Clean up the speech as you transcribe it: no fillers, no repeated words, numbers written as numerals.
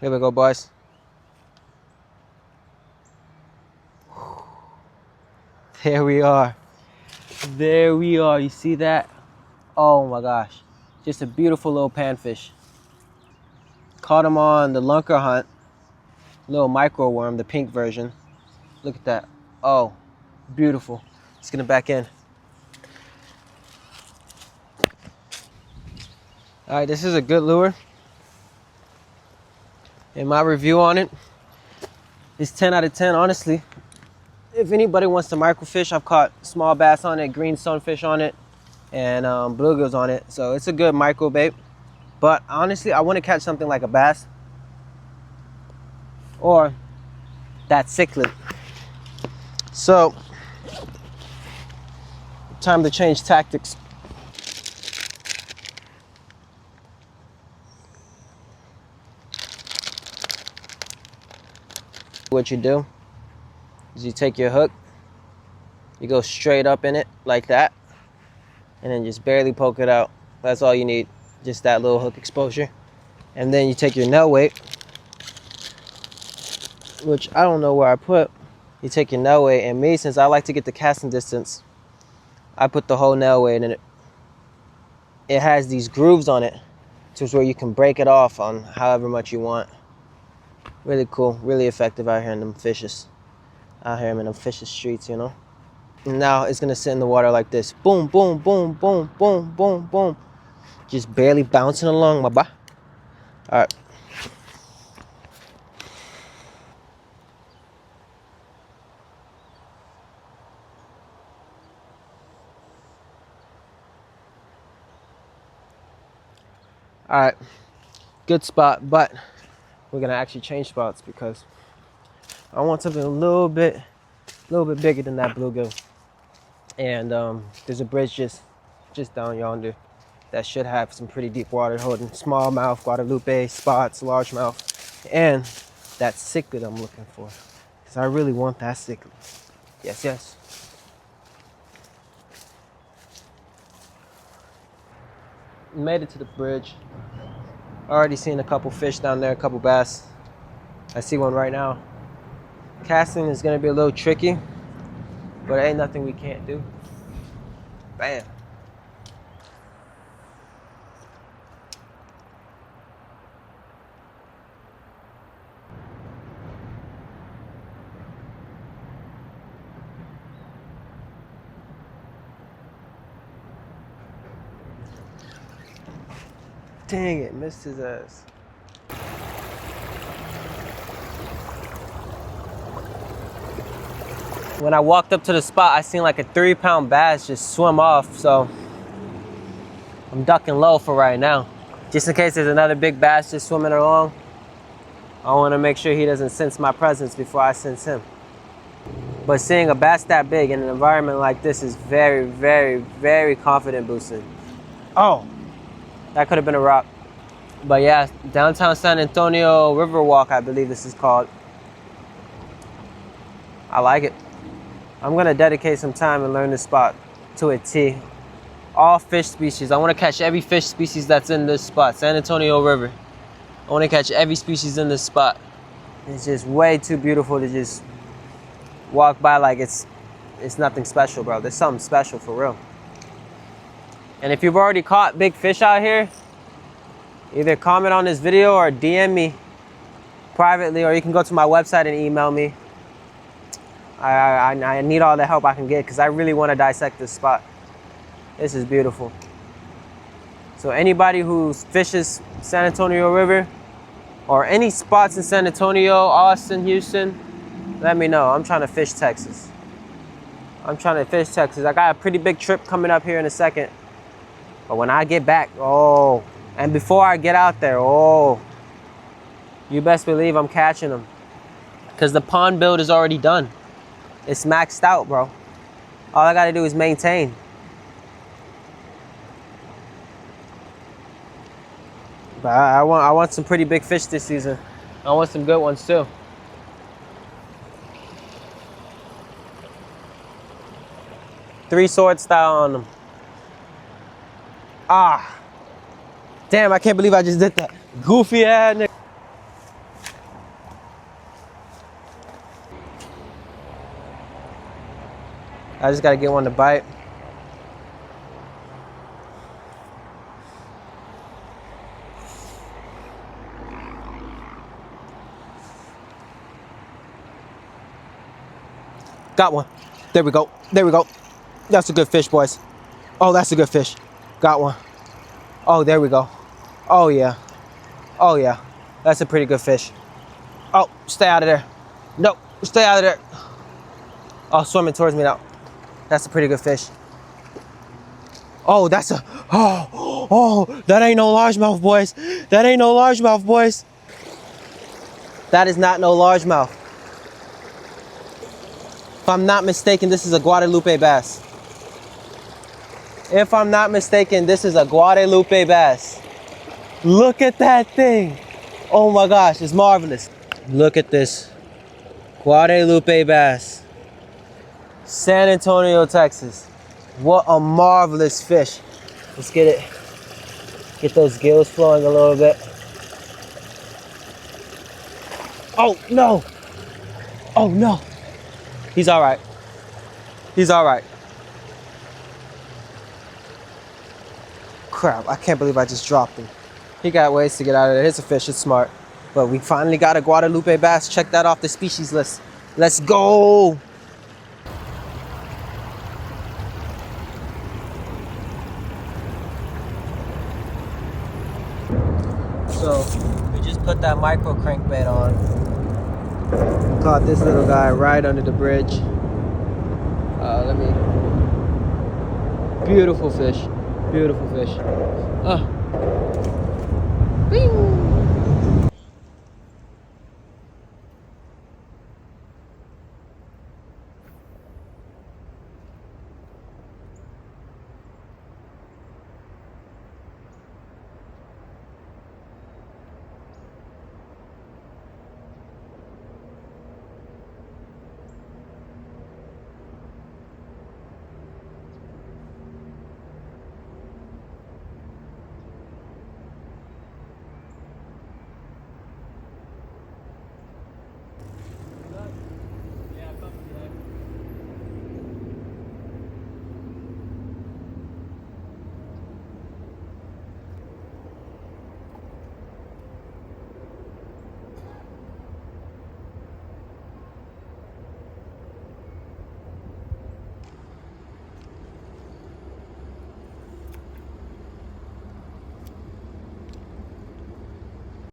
Here we go, boys. There we are. There we are. You see that? Oh my gosh. Just a beautiful little panfish. Caught him on the lunker hunt. Little micro worm, the pink version. Look at that. Oh, beautiful. Let's get him back in. All right, this is a good lure. And my review on it is 10 out of 10, honestly. If anybody wants to microfish, I've caught small bass on it, green sunfish on it, and bluegills on it. So it's a good micro bait. But honestly, I want to catch something like a bass or that cichlid. So, time to change tactics. What you do is you take your hook, you go straight up in it like that, and then just barely poke it out. That's all you need, just that little hook exposure. And then you take your nail weight, which I don't know where I put. You take your nail weight, and me, since I like to get the casting distance, I put the whole nail weight in it. It has these grooves on it to where you can break it off on however much you want. Really cool, really effective out here in them fishes. Out here in them fishes streets, you know. And now it's gonna sit in the water like this. Boom, boom, boom, boom, boom, boom, boom. Just barely bouncing along, my boy. All right. All right, good spot, but we're gonna actually change spots because I want something a little bit bigger than that bluegill. And there's a bridge just down yonder that should have some pretty deep water holding smallmouth, Guadalupe, spots, largemouth, and that cichlid I'm looking for. Because I really want that cichlid. Yes, yes. Made it to the bridge. Already seen a couple fish down there, a couple bass. I see one right now. Casting is gonna be a little tricky, but ain't nothing we can't do. Bam. Dang it, missed his ass. When I walked up to the spot, I seen like a 3-pound bass just swim off, so I'm ducking low for right now. Just in case there's another big bass just swimming along, I want to make sure he doesn't sense my presence before I sense him. But seeing a bass that big in an environment like this is very, very, very confident boosting. Oh, that could have been a rock. But yeah, downtown San Antonio Riverwalk, I believe this is called. I like it. I'm gonna dedicate some time and learn this spot to a T. All fish species. I wanna catch every fish species that's in this spot, San Antonio River. I wanna catch every species in this spot. It's just way too beautiful to just walk by like it's nothing special, bro. There's something special for real. And if you've already caught big fish out here, either comment on this video or DM me privately, or you can go to my website and email me. I need all the help I can get because I really want to dissect this spot. This is beautiful. So anybody who fishes San Antonio River or any spots in San Antonio, Austin, Houston, let me know. I'm trying to fish Texas. I got a pretty big trip coming up here in a second. But when I get back, oh, and before I get out there, oh, you best believe I'm catching them. Because the pond build is already done. It's maxed out, bro. All I gotta do is maintain. But I want some pretty big fish this season. I want some good ones too. Three sword style on them. Ah. Damn, I can't believe I just did that. Goofy ass nigga. I just gotta get one to bite. Got one. There we go. There we go. That's a good fish, boys. Oh, that's a good fish. Got one. Oh, there we go. Oh, yeah. Oh, yeah. That's a pretty good fish. Oh, stay out of there. No, stay out of there. Oh, swimming towards me now. That's a pretty good fish. Oh, that's a... Oh, that ain't no largemouth, boys. That ain't no largemouth, boys. That is not no largemouth. If I'm not mistaken, this is a Guadalupe bass. If I'm not mistaken, this is a Guadalupe bass. Look at that thing. Oh my gosh, it's marvelous. Look at this. Guadalupe bass. San Antonio, Texas. What a marvelous fish. Let's get it. Get those gills flowing a little bit. Oh no. Oh no. He's all right. He's all right. Crap, I can't believe I just dropped him. He got ways to get out of there. Here's a fish, it's smart. But we finally got a Guadalupe bass. Check that off the species list. Let's go. So we just put that micro crankbait on. Caught this little guy right under the bridge. Beautiful fish. Beautiful fish. Bing.